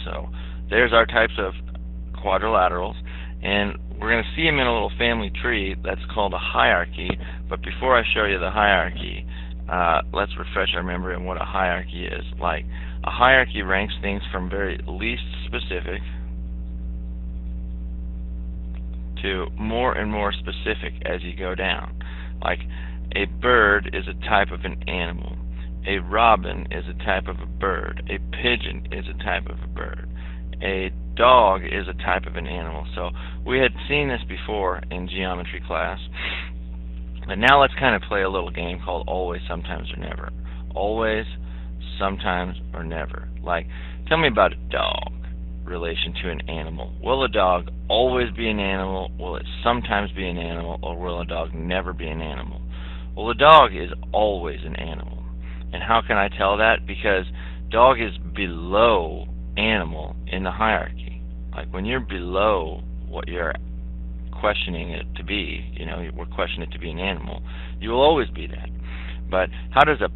So there's our types of quadrilaterals, and we're going to see them in a little family tree that's called a hierarchy. But before I show you the hierarchy, let's refresh our memory on what a hierarchy is. Like, a hierarchy ranks things from very least specific to more and more specific as you go down. Like, a bird is a type of an animal. A robin is a type of a bird. A pigeon is a type of a bird. A dog is a type of an animal. So we had seen this before in geometry class. But now let's kind of play a little game called always, sometimes, or never. Always, sometimes, or never. Like, tell me about a dog relation to an animal. Will a dog always be an animal? Will it sometimes be an animal? Or will a dog never be an animal? Well, a dog is always an animal. And how can I tell that? Because dog is below animal in the hierarchy. Like, when you're below what you're questioning it to be, we're questioning it to be an animal, you will always be that. But how does a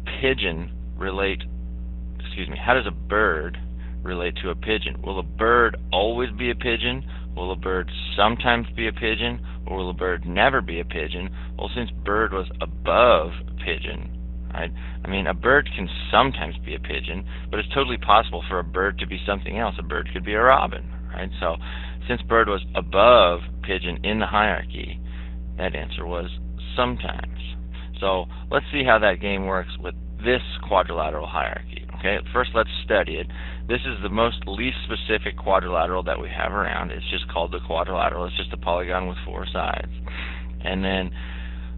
how does a bird relate to a pigeon? Will a bird always be a pigeon? Will a bird sometimes be a pigeon? Or will a bird never be a pigeon? Well, since bird was above pigeon, right? I mean, a bird can sometimes be a pigeon, but it's totally possible for a bird to be something else. A bird could be a robin, right? So, since bird was above pigeon in the hierarchy, that answer was sometimes. So, let's see how that game works with this quadrilateral hierarchy. Okay, first let's study it. This is the most least specific quadrilateral that we have around. It's just called the quadrilateral. It's just a polygon with 4 sides. And then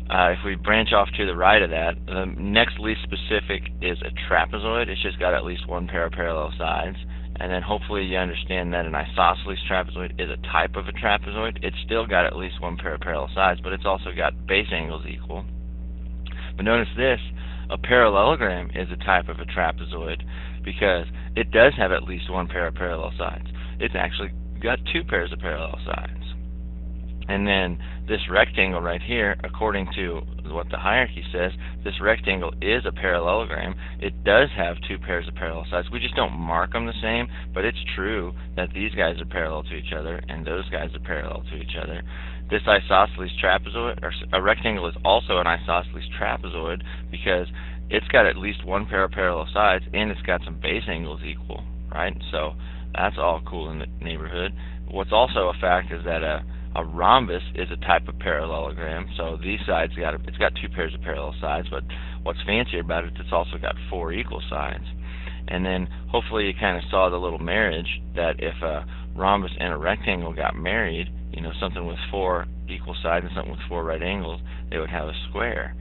if we branch off to the right of that, the next least specific is a trapezoid. It's just got at least 1 pair of parallel sides. And then hopefully you understand that an isosceles trapezoid is a type of a trapezoid. It's still got at least 1 pair of parallel sides, but it's also got base angles equal. But notice this, a parallelogram is a type of a trapezoid because it does have at least 1 pair of parallel sides. It's actually got 2 pairs of parallel sides. And then this rectangle right here, according to what the hierarchy says, this rectangle is a parallelogram. It does have 2 pairs of parallel sides. We just don't mark them the same, but it's true that these guys are parallel to each other and those guys are parallel to each other. This isosceles trapezoid, or a rectangle, is also an isosceles trapezoid because it's got at least 1 pair of parallel sides and it's got some base angles equal, right? So that's all cool in the neighborhood. What's also a fact is that a rhombus is a type of parallelogram. So these sides it's got 2 pairs of parallel sides, but what's fancier about it, it's also got 4 equal sides. And then hopefully you kind of saw the little marriage that if a rhombus and a rectangle got married, something with 4 equal sides and something with 4 right angles, they would have a square.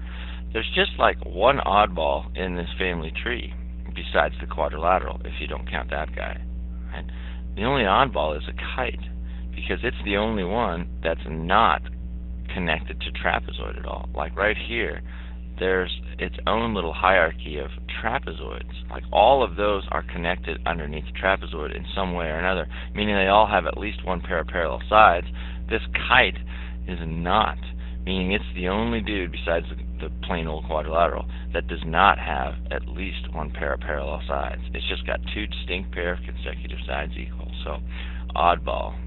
There's just like one oddball in this family tree besides the quadrilateral, if you don't count that guy. Right? The only oddball is a kite, because it's the only one that's not connected to trapezoid at all. Like right here, there's its own little hierarchy of trapezoids. Like all of those are connected underneath the trapezoid in some way or another, meaning they all have at least 1 pair of parallel sides. This kite is not, meaning it's the only dude besides the plain old quadrilateral that does not have at least 1 pair of parallel sides. It's just got 2 distinct pair of consecutive sides equal. So, oddball.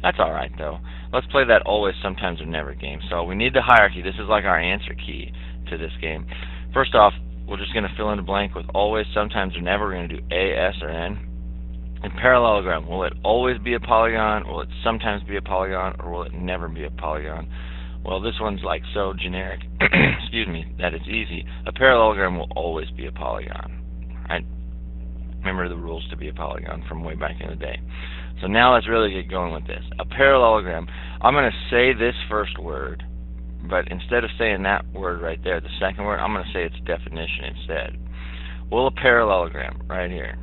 That's alright though. Let's play that always, sometimes, or never game. So we need the hierarchy. This is like our answer key to this game. First off, we're just going to fill in the blank with always, sometimes, or never. We're going to do A, S, or N. And parallelogram, will it always be a polygon? Will it sometimes be a polygon? Or will it never be a polygon? Well, this one's like so generic, excuse me, that it's easy. A parallelogram will always be a polygon. Right? Remember the rules to be a polygon from way back in the day. So now let's really get going with this. A parallelogram, I'm going to say this first word, but instead of saying that word right there, the second word, I'm going to say its definition instead. Will a parallelogram, right here,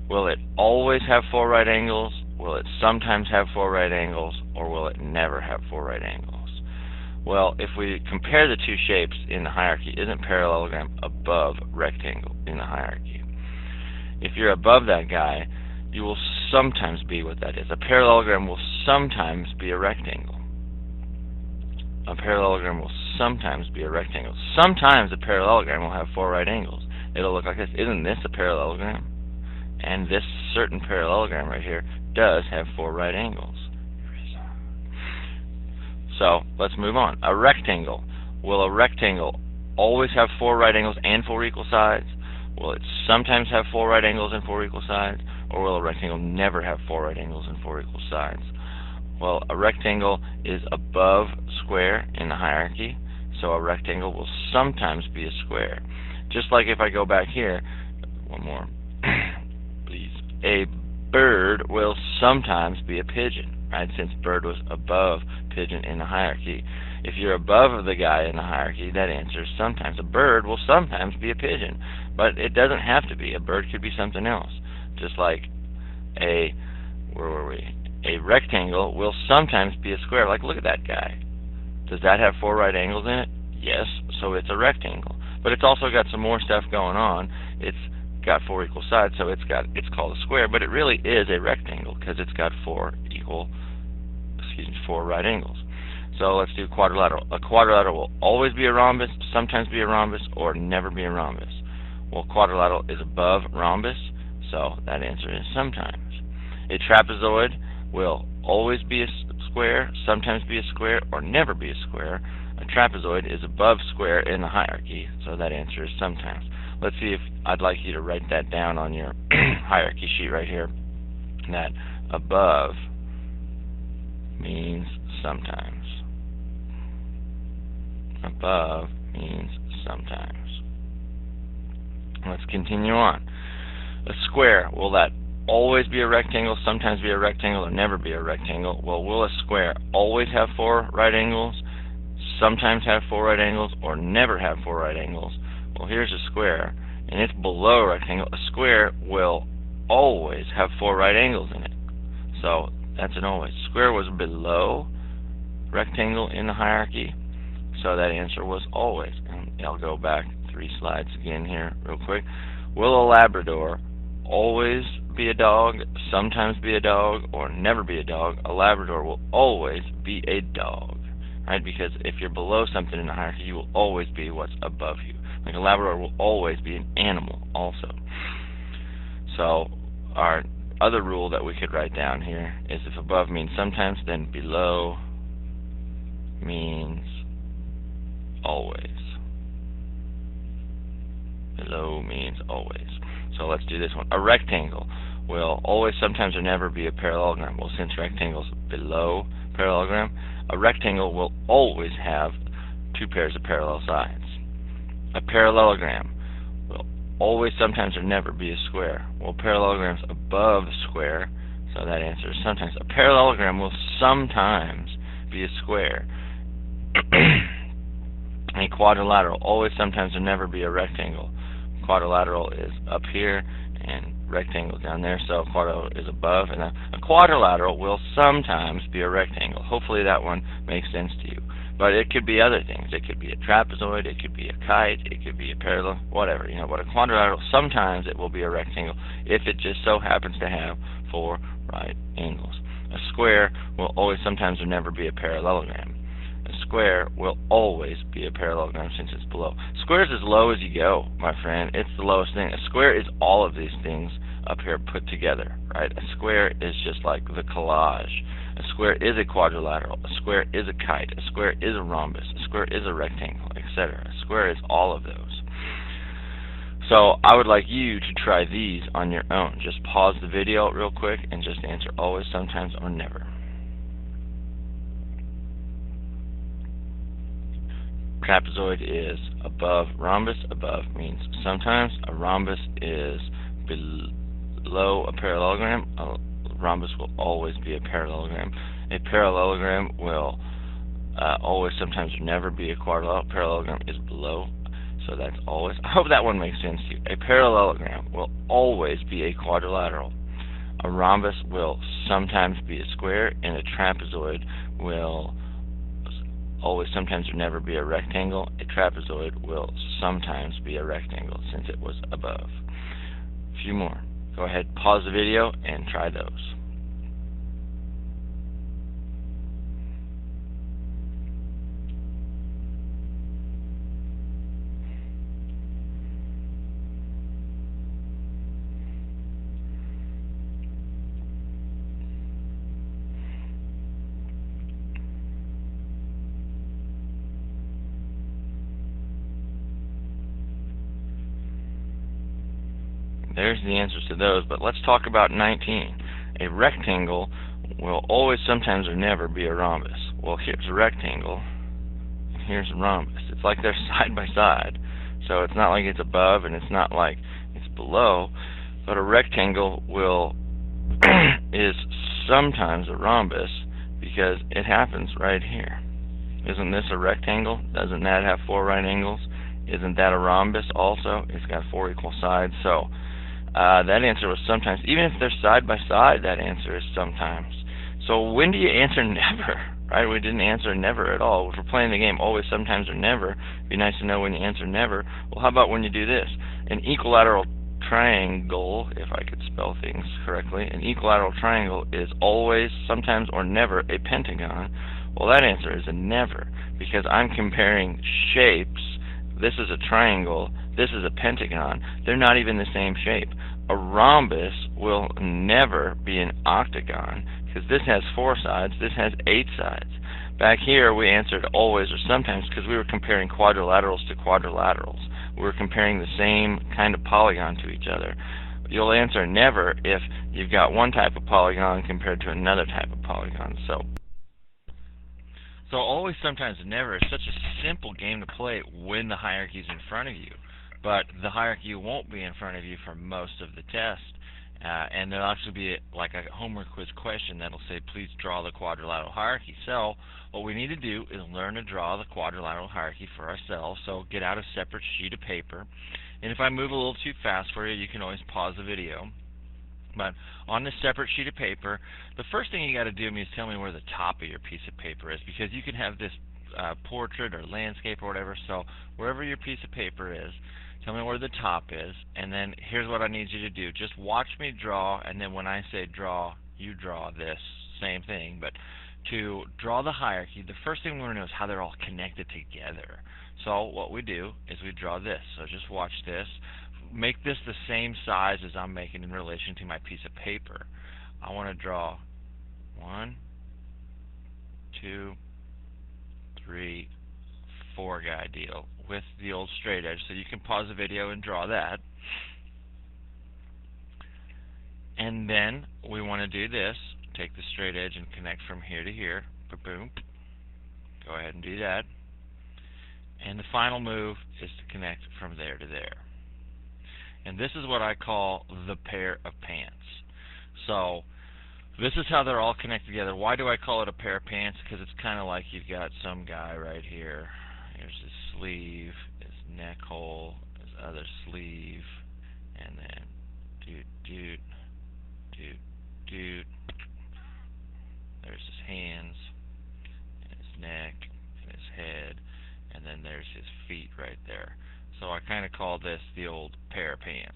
will it always have 4 right angles? Will it sometimes have 4 right angles? Or will it never have 4 right angles? Well, if we compare the 2 shapes in the hierarchy, isn't parallelogram above rectangle in the hierarchy? If you're above that guy, you will sometimes be what that is. A parallelogram will sometimes be a rectangle. A parallelogram will sometimes be a rectangle. Sometimes a parallelogram will have 4 right angles. It'll look like this. Isn't this a parallelogram? and this certain parallelogram right here does have 4 right angles. So let's move on. A rectangle. Will a rectangle always have 4 right angles and 4 equal sides? Will it sometimes have 4 right angles and 4 equal sides? Or will a rectangle never have 4 right angles and 4 equal sides? Well, a rectangle is above square in the hierarchy, so a rectangle will sometimes be a square. Just like if I go back here, one more, please. A bird will sometimes be a pigeon, right? Since bird was above pigeon in the hierarchy. If you're above the guy in the hierarchy, that answers sometimes. A bird will sometimes be a pigeon, but it doesn't have to be. A bird could be something else. Just like a, where were we? A rectangle will sometimes be a square. Like, look at that guy. Does that have 4 right angles in it? Yes, so it's a rectangle. But it's also got some more stuff going on. It's got 4 equal sides, so it's called a square, but it really is a rectangle because it's got 4 right angles. So let's do quadrilateral. A quadrilateral will always be a rhombus, sometimes be a rhombus, or never be a rhombus. Well, quadrilateral is above rhombus, so that answer is sometimes. A trapezoid will always be a square, sometimes be a square, or never be a square. A trapezoid is above square in the hierarchy, so that answer is sometimes. Let's see if I'd like you to write that down on your hierarchy sheet right here. That above means sometimes. Above means sometimes. Let's continue on. A square, will that always be a rectangle, sometimes be a rectangle, or never be a rectangle? Well, will a square always have 4 right angles, sometimes have 4 right angles, or never have 4 right angles? Well, here's a square, and it's below a rectangle. A square will always have 4 right angles in it. So that's an always. Square was below rectangle in the hierarchy, so that answer was always. And I'll go back 3 slides again here real quick. Will a Labrador always be a dog, sometimes be a dog, or never be a dog? A Labrador will always be a dog, right? Because if you're below something in the hierarchy, you will always be what's above you. Like a Labrador will always be an animal also. So our other rule that we could write down here is if above means sometimes, then below means always. Below means always. So let's do this one. A rectangle will always, sometimes, or never be a parallelogram. Well, since rectangle's below parallelogram, a rectangle will always have 2 pairs of parallel sides. A parallelogram will always, sometimes, or never be a square. Well, parallelogram's above square, so that answer is sometimes. A parallelogram will sometimes be a square. A quadrilateral, always, sometimes, or never be a rectangle. Quadrilateral is up here, and rectangle down there, so quadrilateral is above, and a quadrilateral will sometimes be a rectangle. Hopefully that one makes sense to you. But it could be other things. It could be a trapezoid, it could be a kite, it could be a parallel, whatever. You know, but a quadrilateral, sometimes it will be a rectangle if it just so happens to have 4 right angles. A square will always, sometimes, or never be a parallelogram. A square will always be a parallelogram since it's below. Square is as low as you go, my friend. It's the lowest thing. A square is all of these things up here put together, right? A square is just like the collage. A square is a quadrilateral. A square is a kite. A square is a rhombus. A square is a rectangle, etc. A square is all of those. So I would like you to try these on your own. Just pause the video real quick and just answer always, sometimes, or never. Trapezoid is above rhombus. Above means sometimes. A rhombus is below a parallelogram. A rhombus will always be a parallelogram. A parallelogram will always, sometimes, or never be a quadrilateral. Parallelogram is below, so that's always. I hope that one makes sense to you. A parallelogram will always be a quadrilateral. A rhombus will sometimes be a square, and a trapezoid will always, sometimes, or never be a rectangle. A trapezoid will sometimes be a rectangle since it was above. A few more. Go ahead, pause the video, and try those. There's the answers to those, but let's talk about 19. A rectangle will always, sometimes, or never be a rhombus. Well, here's a rectangle, and here's a rhombus. It's like they're side by side, so it's not like it's above and it's not like it's below, but a rectangle will is sometimes a rhombus because it happens right here. Isn't this a rectangle? Doesn't that have 4 right angles? Isn't that a rhombus also? It's got 4 equal sides. So that answer was sometimes. Even if they're side by side, that answer is sometimes. So when do you answer never? Right? We didn't answer never at all. If we're playing the game always, sometimes, or never, it'd be nice to know when you answer never. Well, how about when you do this? An equilateral triangle, if I could spell things correctly, an equilateral triangle is always, sometimes, or never a pentagon. Well, that answer is a never, because I'm comparing shapes. This is a triangle, this is a pentagon. They're not even the same shape. A rhombus will never be an octagon, because this has 4 sides, this has 8 sides. Back here we answered always or sometimes because we were comparing quadrilaterals to quadrilaterals. We were comparing the same kind of polygon to each other. You'll answer never if you've got one type of polygon compared to another type of polygon. So always, sometimes, and never is such a simple game to play when the hierarchy is in front of you. But the hierarchy won't be in front of you for most of the test. And there'll actually be like a homework quiz question that'll say, please draw the quadrilateral hierarchy. So what we need to do is learn to draw the quadrilateral hierarchy for ourselves. So get out a separate sheet of paper. And if I move a little too fast for you, you can always pause the video. But on this separate sheet of paper, the first thing you got to do is tell me where the top of your piece of paper is, because you can have this portrait or landscape or whatever. So wherever your piece of paper is, tell me where the top is, and then here's what I need you to do. Just watch me draw, and then when I say draw, you draw this same thing. But to draw the hierarchy, the first thing we want to know is how they're all connected together. So what we do is we draw this. So just watch this. Make this the same size as I'm making in relation to my piece of paper. I want to draw 1, 2, 3, 4 guy deal with the old straight edge. So you can pause the video and draw that. And then we want to do this. Take the straight edge and connect from here to here. Boom. Go ahead and do that. And the final move is to connect from there to there. And this is what I call the pair of pants. So this is how they're all connected together. Why do I call it a pair of pants? Because it's kind of like you've got some guy right here. Here's his sleeve, his neck hole, his other sleeve, and then doot. There's his hands, and his neck, and his head, and then there's his feet right there. So I kind of call this the old pair of pants.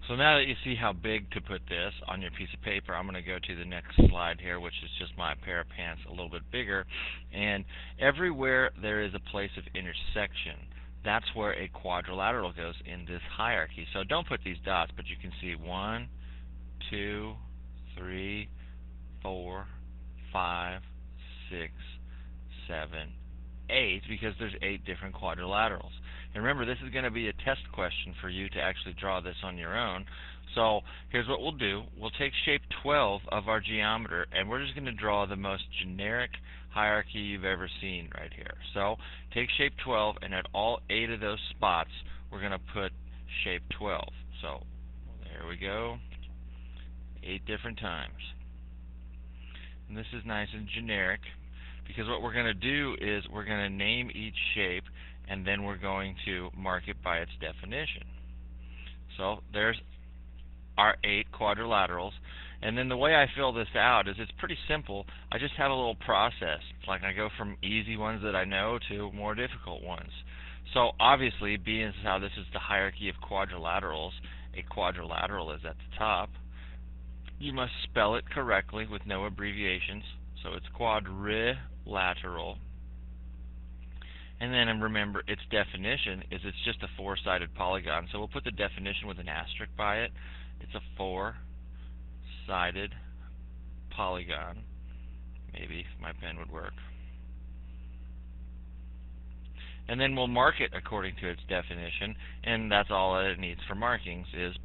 So now that you see how big to put this on your piece of paper, I'm going to go to the next slide here, which is just my pair of pants a little bit bigger. And everywhere there is a place of intersection, that's where a quadrilateral goes in this hierarchy. So don't put these dots, but you can see 1, 2, 3, 4, 5, 6, 7, 8, because there's 8 different quadrilaterals. And remember, this is going to be a test question for you to actually draw this on your own. So here's what we'll do. We'll take shape 12 of our geometer, and we're just going to draw the most generic hierarchy you've ever seen right here. So take shape 12, and at all 8 of those spots, we're going to put shape 12. So there we go, 8 different times. And this is nice and generic, because what we're going to do is we're going to name each shape, and then we're going to mark it by its definition. So there's our 8 quadrilaterals. And then the way I fill this out is it's pretty simple. I just have a little process. Like I go from easy ones that I know to more difficult ones. So obviously, being as how this is the hierarchy of quadrilaterals, a quadrilateral is at the top. You must spell it correctly with no abbreviations. So it's quadrilateral. And then remember, its definition is it's just a 4-sided polygon. So we'll put the definition with an asterisk by it. It's a 4-sided polygon. Maybe if my pen would work. and then we'll mark it according to its definition, and that's all that it needs for markings is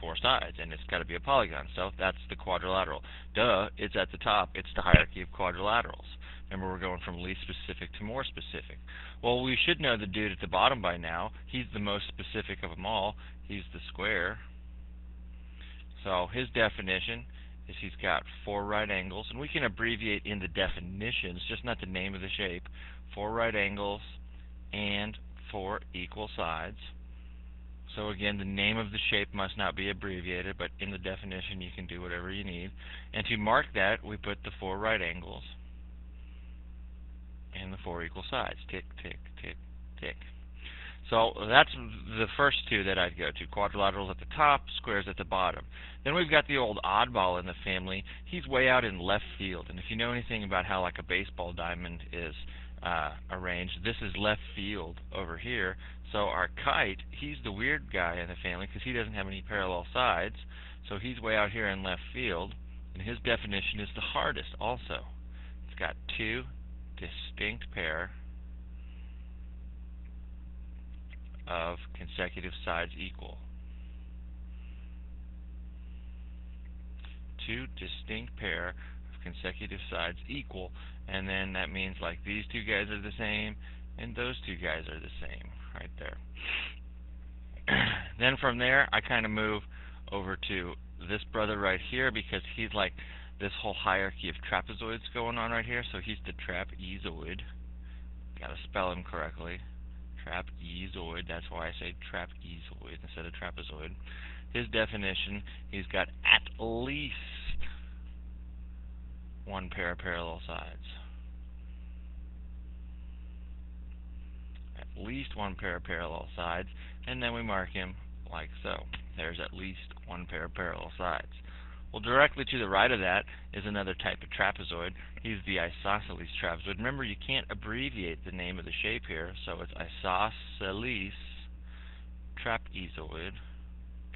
4 sides, and it's got to be a polygon, so that's the quadrilateral. Duh, it's at the top. It's the hierarchy of quadrilaterals. Remember, we're going from least specific to more specific. Well, we should know the dude at the bottom by now. He's the most specific of them all. He's the square. So his definition is he's got 4 right angles, and we can abbreviate in the definitions, just not the name of the shape. 4 right angles and 4 equal sides. So again, the name of the shape must not be abbreviated, but in the definition you can do whatever you need. And to mark that, we put the 4 right angles and the 4 equal sides. Tick, tick, tick, tick. So that's the first 2 that I'd go to. Quadrilaterals at the top, squares at the bottom. Then we've got the old oddball in the family. He's way out in left field. And if you know anything about how like a baseball diamond is arranged, this is left field over here. So our kite, he's the weird guy in the family because he doesn't have any parallel sides. So he's way out here in left field. And his definition is the hardest also. It's got 2 distinct pair of consecutive sides equal. 2 distinct pair of consecutive sides equal, and then that means like these 2 guys are the same and those 2 guys are the same right there. Then from there I kind of move over to this brother right here because he's like this whole hierarchy of trapezoids going on right here, so he's the trapezoid. Gotta spell him correctly. Trapezoid, that's why I say trapezoid instead of trapezoid. His definition, he's got at least 1 pair of parallel sides. At least 1 pair of parallel sides, and then we mark him like so. There's at least 1 pair of parallel sides. Well, directly to the right of that is another type of trapezoid. He's the isosceles trapezoid. Remember, you can't abbreviate the name of the shape here, so it's isosceles trapezoid.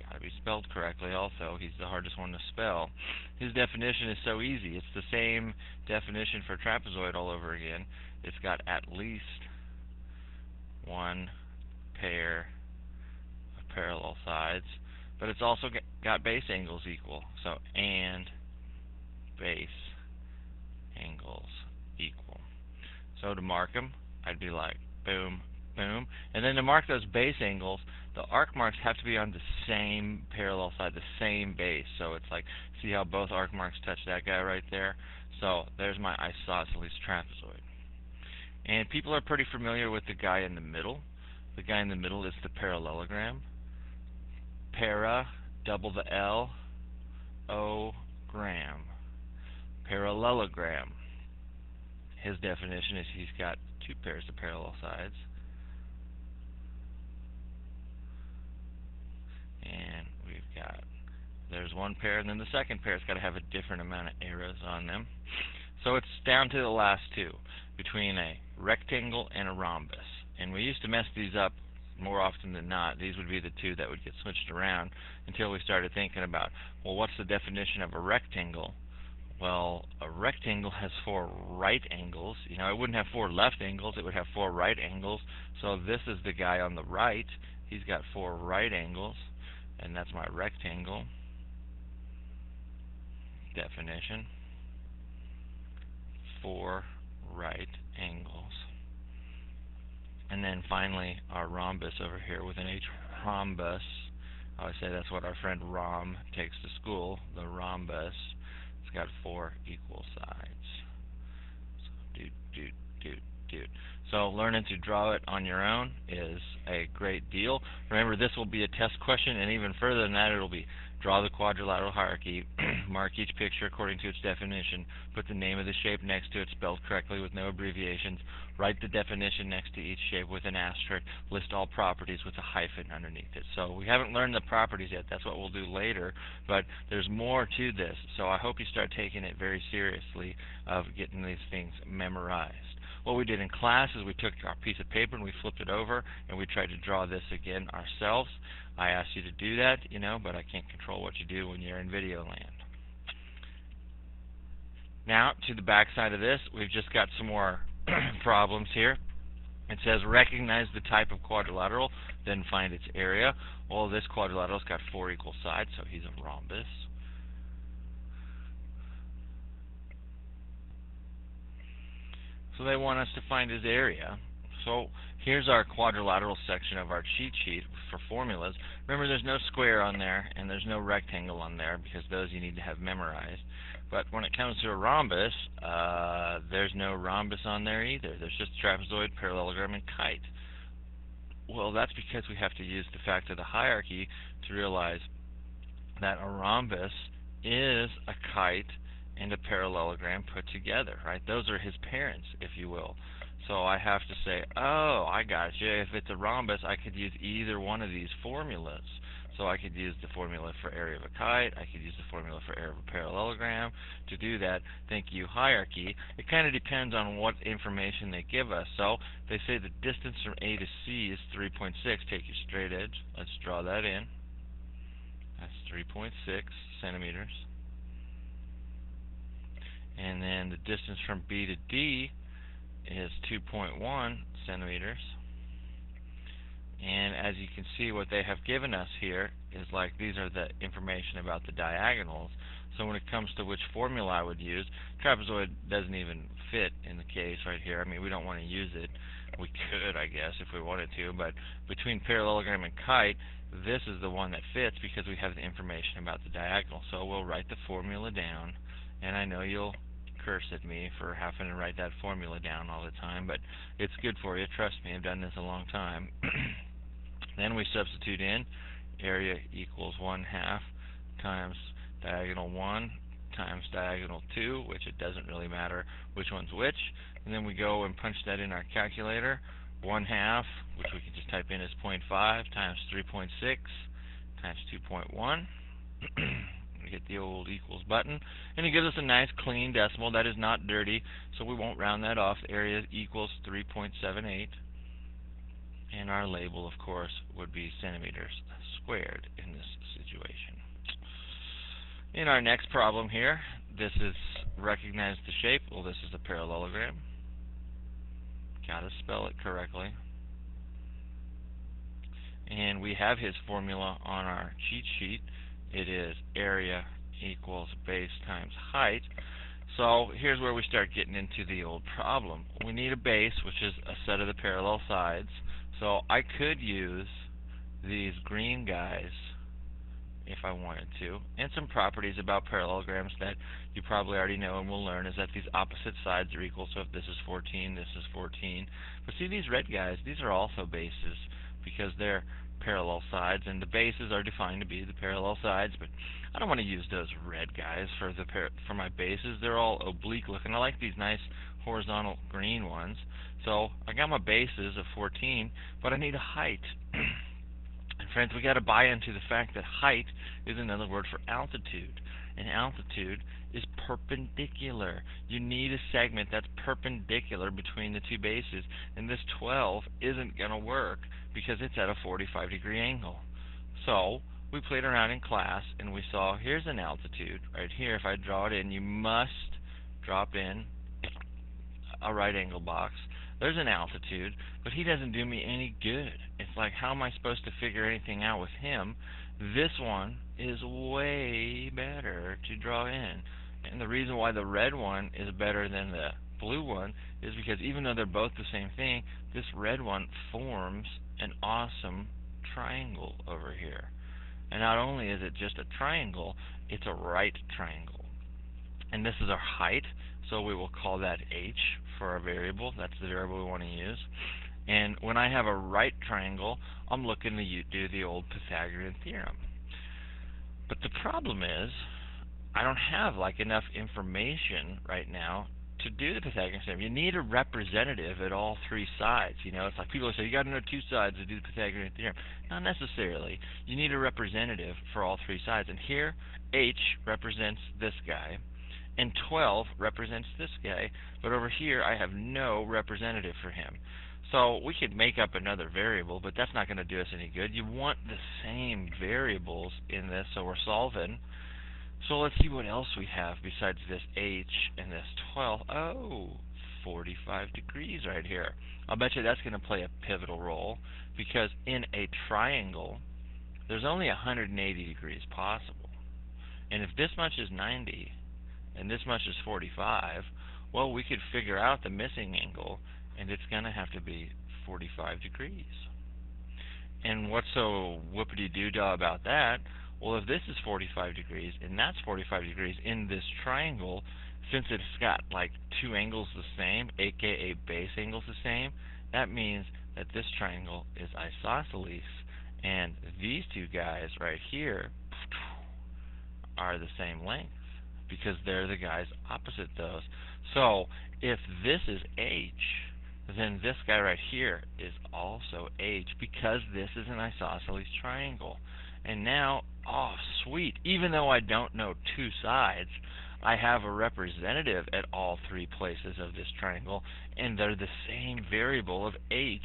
Got to be spelled correctly also. He's the hardest one to spell. His definition is so easy. It's the same definition for trapezoid all over again. It's got at least 1 pair of parallel sides, but it's also got base angles equal. So, and base angles equal. So to mark them, I'd be like boom, boom. And then to mark those base angles, the arc marks have to be on the same parallel side, the same base. So it's like, see how both arc marks touch that guy right there? So there's my isosceles trapezoid. And people are pretty familiar with the guy in the middle. The guy in the middle is the parallelogram. Para, double the L, O, gram. Parallelogram. His definition is he's got 2 pairs of parallel sides. And we've got, there's 1 pair, and then the second pair's got to have a different amount of arrows on them. So it's down to the last 2, between a rectangle and a rhombus. And we used to mess these up more often than not. These would be the 2 that would get switched around until we started thinking about, well, what's the definition of a rectangle? Well, a rectangle has 4 right angles. You know, it wouldn't have 4 left angles. It would have 4 right angles. So this is the guy on the right. He's got 4 right angles, and that's my rectangle definition. 4 right angles. And then finally our rhombus over here with an H, rhombus. I always say that's what our friend Rom takes to school, the rhombus. It's got 4 equal sides. So So learning to draw it on your own is a great deal. Remember, this will be a test question, and even further than that, it'll be draw the quadrilateral hierarchy, mark each picture according to its definition, put the name of the shape next to it spelled correctly with no abbreviations, write the definition next to each shape with an asterisk, list all properties with a hyphen underneath it. So we haven't learned the properties yet. That's what we'll do later, but there's more to this. So I hope you start taking it very seriously of getting these things memorized. What we did in class is we took our piece of paper and we flipped it over and we tried to draw this again ourselves. I asked you to do that, you know, but I can't control what you do when you're in video land. Now, to the back side of this, we've just got some more problems here. It says recognize the type of quadrilateral, then find its area. Well, this quadrilateral's got 4 equal sides, so he's a rhombus. So they want us to find his area. So here's our quadrilateral section of our cheat sheet for formulas. Remember, there's no square on there and there's no rectangle on there because those you need to have memorized. But when it comes to a rhombus, there's no rhombus on there either. There's just trapezoid, parallelogram, and kite. Well, that's because we have to use the fact of the hierarchy to realize that a rhombus is a kite and a parallelogram put together, right? Those are his parents, if you will. So I have to say, oh, I got you. If it's a rhombus, I could use either one of these formulas. So I could use the formula for area of a kite. I could use the formula for area of a parallelogram. To do that, thank you, hierarchy. It kind of depends on what information they give us. So they say the distance from A to C is 3.6. Take your straight edge. Let's draw that in. That's 3.6 centimeters. And then the distance from B to D is 2.1 centimeters. And as you can see, what they have given us here is like these are the information about the diagonals. So when it comes to which formula I would use, trapezoid doesn't even fit in the case right here. I mean, we don't want to use it. We could, I guess, if we wanted to, but between parallelogram and kite, this is the one that fits because we have the information about the diagonal. So we'll write the formula down, and I know you'll curse at me for having to write that formula down all the time, but it's good for you. Trust me, I've done this a long time. Then we substitute in area equals 1/2 times diagonal 1 times diagonal 2, which it doesn't really matter which one's which. And then we go and punch that in our calculator. 1/2, which we can just type in as 0.5 times 3.6 times 2.1. We get the old equals button, and it gives us a nice clean decimal that is not dirty, so we won't round that off. Area equals 3.78. And our label, of course, would be centimeters squared in this situation. In our next problem here, this is recognize the shape. Well, this is a parallelogram. Gotta spell it correctly. And we have his formula on our cheat sheet. It is area equals base times height. So here's where we start getting into the old problem. We need a base, which is a set of the parallel sides. So I could use these green guys if I wanted to, and some properties about parallelograms that you probably already know and will learn is that these opposite sides are equal. So if this is 14, this is 14. But see, these red guys, these are also bases because they're parallel sides, and the bases are defined to be the parallel sides. But I don't want to use those red guys for my bases. They're all oblique looking. I like these nice horizontal green ones. So I got my bases of 14, but I need a height. And friends, we got to buy into the fact that height is another word for altitude, and altitude is perpendicular. You need a segment that's perpendicular between the two bases, and this 12 isn't going to work because it's at a 45-degree angle. So we played around in class, and we saw here's an altitude right here. If I draw it in, you must drop in a right angle box. There's an altitude, but he doesn't do me any good. It's like, how am I supposed to figure anything out with him? This one is way better to draw in. And the reason why the red one is better than the blue one is because even though they're both the same thing, this red one forms an awesome triangle over here. And not only is it just a triangle, it's a right triangle. And this is our height, so we will call that h for our variable. That's the variable we want to use. And when I have a right triangle, I'm looking to do the old Pythagorean theorem. But the problem is, I don't have like enough information right now to do the Pythagorean theorem. You need a representative at all three sides. You know, it's like people say you got to know two sides to do the Pythagorean theorem. Not necessarily. You need a representative for all three sides. And here, h represents this guy, and 12 represents this guy, but over here I have no representative for him. So we could make up another variable, but that's not going to do us any good. You want the same variables in this, so we're solving. So let's see what else we have besides this h and this 12. Oh, 45 degrees right here. I'll bet you that's going to play a pivotal role, because in a triangle, there's only 180 degrees possible. And if this much is 90 and this much is 45, well, we could figure out the missing angle, and it's going to have to be 45 degrees. And what's so whoopity-doo-dah about that? Well, if this is 45 degrees and that's 45 degrees in this triangle, since it's got like two angles the same, aka base angles the same, that means that this triangle is isosceles, and these two guys right here are the same length because they're the guys opposite those. So if this is H, then this guy right here is also H, because this is an isosceles triangle. And now, oh sweet, even though I don't know two sides, I have a representative at all three places of this triangle, and they're the same variable of H.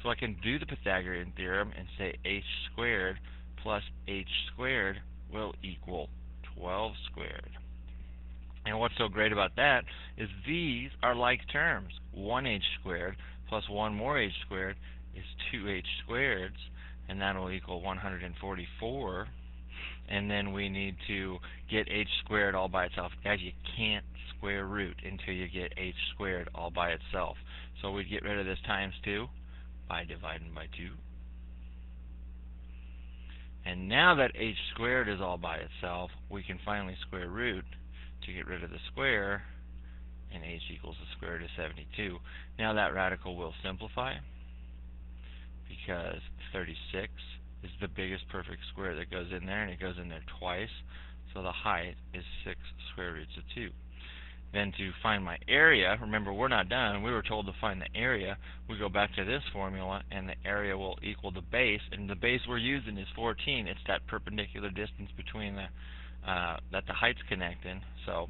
So I can do the Pythagorean theorem and say H squared plus H squared will equal 12 squared. And what's so great about that is these are like terms. 1h squared plus 1 more h squared is 2h squareds, and that will equal 144. And then we need to get h squared all by itself. Guys, you can't square root until you get h squared all by itself. So we get rid of this times 2 by dividing by 2. And now that h squared is all by itself, we can finally square root to get rid of the square, and h equals the square root of 72. Now that radical will simplify, because 36 is the biggest perfect square that goes in there, and it goes in there twice, so the height is 6 square roots of 2. Then to find my area, remember we're not done, we were told to find the area. We go back to this formula, and the area will equal the base, and the base we're using is 14. It's that perpendicular distance between the that the heights connect in. So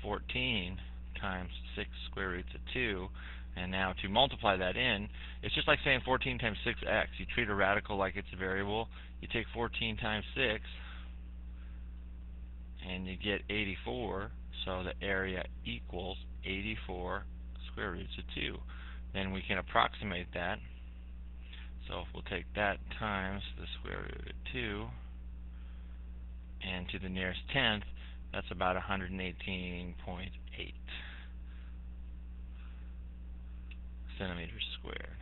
14 times 6 square roots of 2, and now to multiply that in, it's just like saying 14 times 6x. You treat a radical like it's a variable. You take 14 times 6, and you get 84, so the area equals 84 square roots of 2. Then we can approximate that. So if we'll take that times the square root of 2, and to the nearest tenth, that's about 118.8 centimeters squared.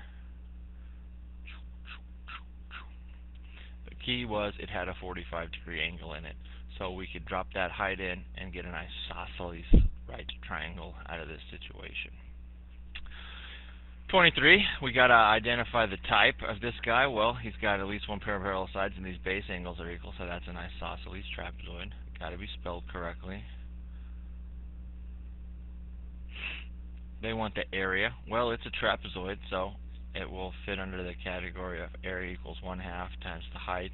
The key was it had a 45-degree angle in it, so we could drop that height in and get an isosceles right triangle out of this situation. 23, we got to identify the type of this guy. Well, he's got at least one pair of parallel sides, and these base angles are equal, so that's an isosceles trapezoid. Got to be spelled correctly. They want the area. Well, it's a trapezoid, so it will fit under the category of area equals 1/2 times the height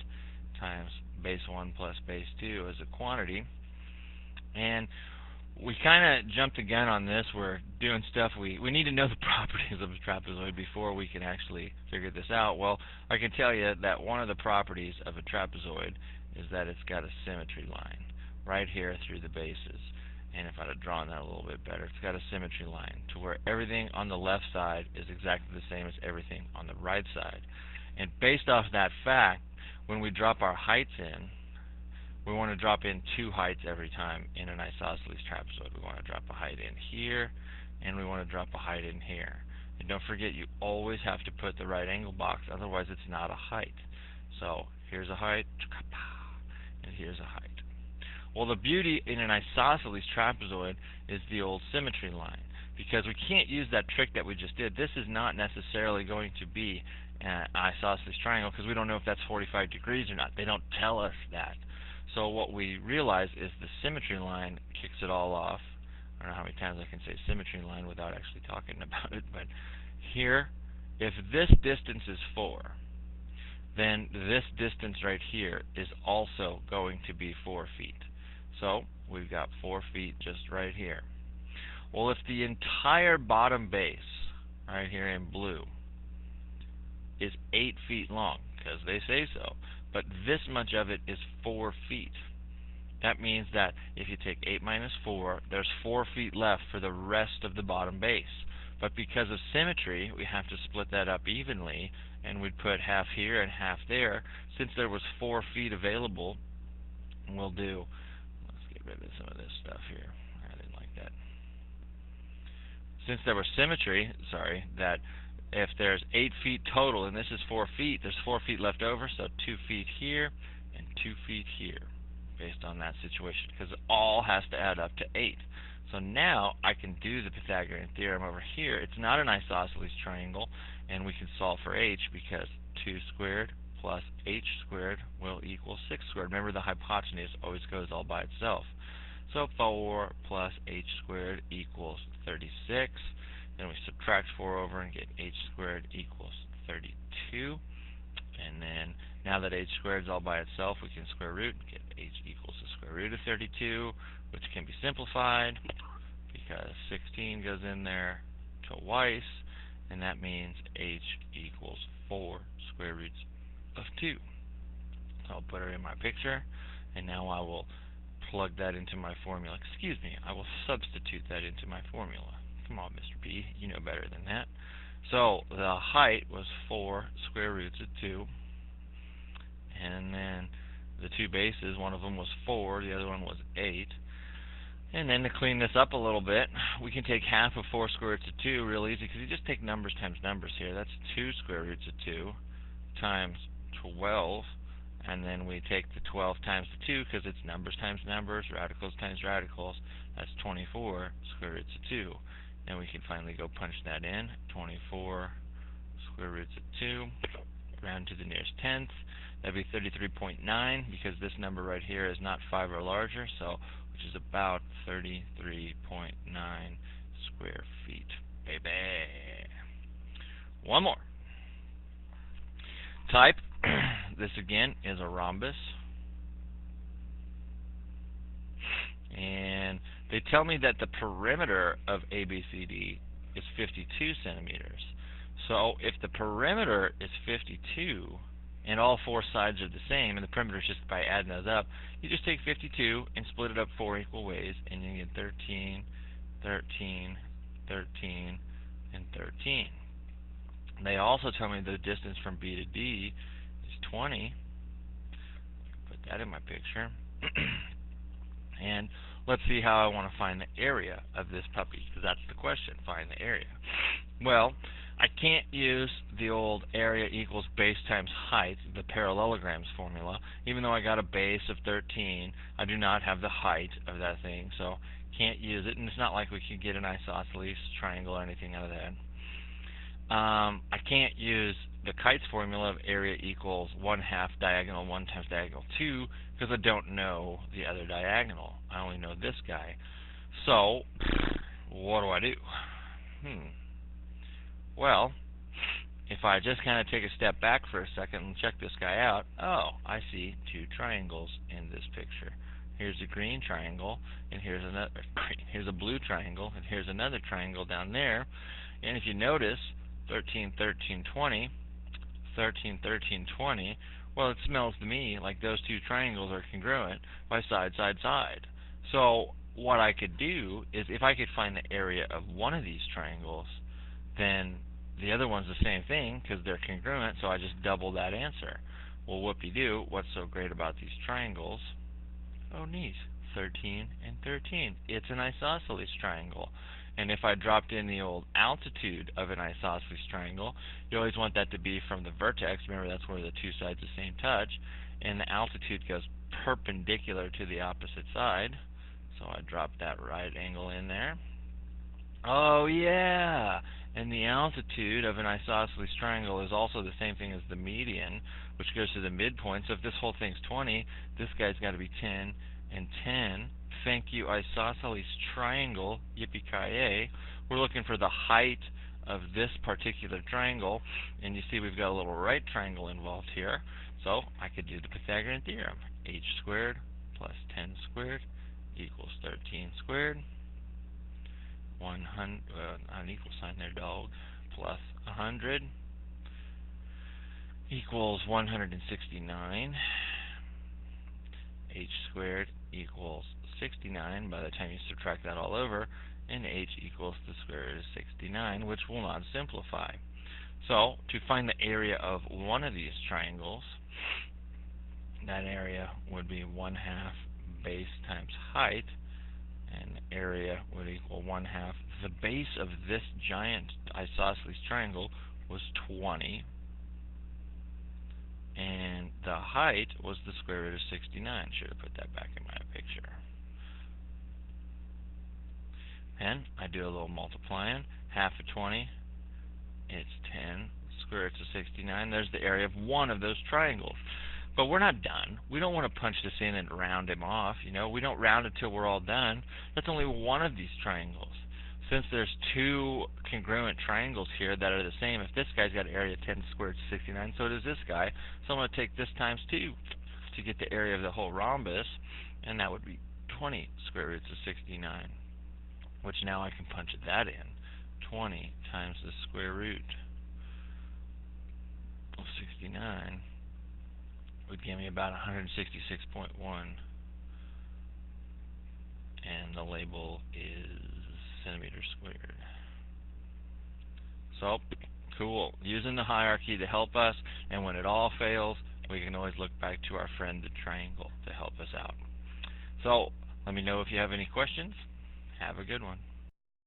times base 1 plus base 2 as a quantity. And we kind of jumped the gun on this. We're doing stuff. We need to know the properties of a trapezoid before we can actually figure this out. Well, I can tell you that one of the properties of a trapezoid is that it's got a symmetry line right here through the bases. And if I'd have drawn that a little bit better, it's got a symmetry line to where everything on the left side is exactly the same as everything on the right side. And based off that fact, when we drop our heights in, we want to drop in two heights every time in an isosceles trapezoid. We want to drop a height in here, and we want to drop a height in here. And don't forget, you always have to put the right angle box, otherwise it's not a height. So here's a height, and here's a height. Well, the beauty in an isosceles trapezoid is the old symmetry line, because we can't use that trick that we just did. This is not necessarily going to be an isosceles triangle because we don't know if that's 45 degrees or not. They don't tell us that. So what we realize is the symmetry line kicks it all off. I don't know how many times I can say symmetry line without actually talking about it, but here, if this distance is 4, then this distance right here is also going to be 4 feet. So we've got 4 feet just right here. Well, if the entire bottom base, right here in blue, is 8 feet long, because they say so, but this much of it is 4 feet, That means that if you take 8 minus 4, there's 4 feet left for the rest of the bottom base. But because of symmetry, we have to split that up evenly, and we'd put half here and half there. Since there was 4 feet available, we'll do, let's get rid of some of this stuff here. I didn't like that. Since there was symmetry, that if there's 8 feet total, and this is 4 feet, there's 4 feet left over, so 2 feet here and 2 feet here, based on that situation, because it all has to add up to 8. So now I can do the Pythagorean theorem over here. It's not an isosceles triangle, and we can solve for h because 2 squared plus h squared will equal 6 squared. Remember, the hypotenuse always goes all by itself. So 4 plus h squared equals 36. Then we subtract 4 over and get h squared equals 32. And then, now that h squared is all by itself, we can square root and get h equals the square root of 32, which can be simplified because 16 goes in there twice, and that means h equals 4 square roots of 2. So I'll put it in my picture, and now I will plug that into my formula. Excuse me, I will substitute that into my formula. Come on, Mr. P, you know better than that. So the height was 4 square roots of 2, and then the two bases, one of them was 4, the other one was 8. And then to clean this up a little bit, we can take half of 4 square roots of 2 real easy, because you just take numbers times numbers here. That's 2 square roots of 2 times 12, and then we take the 12 times the 2 because it's numbers times numbers, radicals times radicals. That's 24 square roots of 2. Then we can finally go punch that in. 24 square roots of 2, round to the nearest tenth. That'd be 33.9, because this number right here is not 5 or larger, so which is about 33.9 square feet. Baby. One more. Type. This again is a rhombus. And they tell me that the perimeter of ABCD is 52 centimeters. So if the perimeter is 52 and all 4 sides are the same, and the perimeter is just by adding those up, you just take 52 and split it up 4 equal ways, and you get 13, 13, 13, and 13. They also tell me the distance from B to D is 20. Put that in my picture. And let's see how I want to find the area of this puppy, because that's the question, find the area. Well, I can't use the old area equals base times height, the parallelograms formula. Even though I got a base of 13, I do not have the height of that thing, so can't use it. And it's not like we could get an isosceles triangle or anything out of that. I can't use the Kite's formula of area equals 1/2 diagonal 1 times diagonal 2, because I don't know the other diagonal. I only know this guy. So, what do? Well, if I just kind of take a step back for a second and check this guy out, oh, I see 2 triangles in this picture. Here's a green triangle, and here's another. Here's a blue triangle, and here's another triangle down there. And if you notice, 13, 13, 20, 13, 13, 20, well, it smells to me like those 2 triangles are congruent by side, side, side. So what I could do is, if I could find the area of one of these triangles, then the other one's the same thing because they're congruent, so I just double that answer. Well, whoopie-doo, what's so great about these triangles? Oh, neat, 13 and 13. It's an isosceles triangle. And if I dropped in the old altitude of an isosceles triangle, you always want that to be from the vertex. Remember, that's where the 2 sides of the same touch. And the altitude goes perpendicular to the opposite side. So I drop that right angle in there. Oh, yeah! And the altitude of an isosceles triangle is also the same thing as the median, which goes to the midpoint. So if this whole thing's 20, this guy's got to be 10 and 10. Thank you, isosceles triangle. Yippee-ki-yay. We're looking for the height of this particular triangle, and you see we've got a little right triangle involved here. So I could do the Pythagorean theorem. H squared plus 10 squared equals 13 squared. 100, an equal sign there, dog, plus 100 equals 169. H squared equals 69 by the time you subtract that all over, and h equals the square root of 69, which will not simplify. So, to find the area of one of these triangles, that area would be 1/2 base times height, and area would equal 1/2. The base of this giant isosceles triangle was 20, and the height was the square root of 69. Should have put that back in my picture. And I do a little multiplying. Half of 20, it's 10. Square root of 69. There's the area of one of those triangles. But we're not done. We don't want to punch this in and round him off. You know, we don't round until we're all done. That's only one of these triangles. Since there's two congruent triangles here that are the same, if this guy's got area 10 squared to 69, so does this guy. So I'm going to take this times 2 to get the area of the whole rhombus, and that would be 20 square roots of 69, which now I can punch that in. 20 times the square root of 69 would give me about 166.1, and the label is centimeters squared. So, cool. Using the hierarchy to help us, and when it all fails, we can always look back to our friend the triangle to help us out. So, let me know if you have any questions. Have a good one.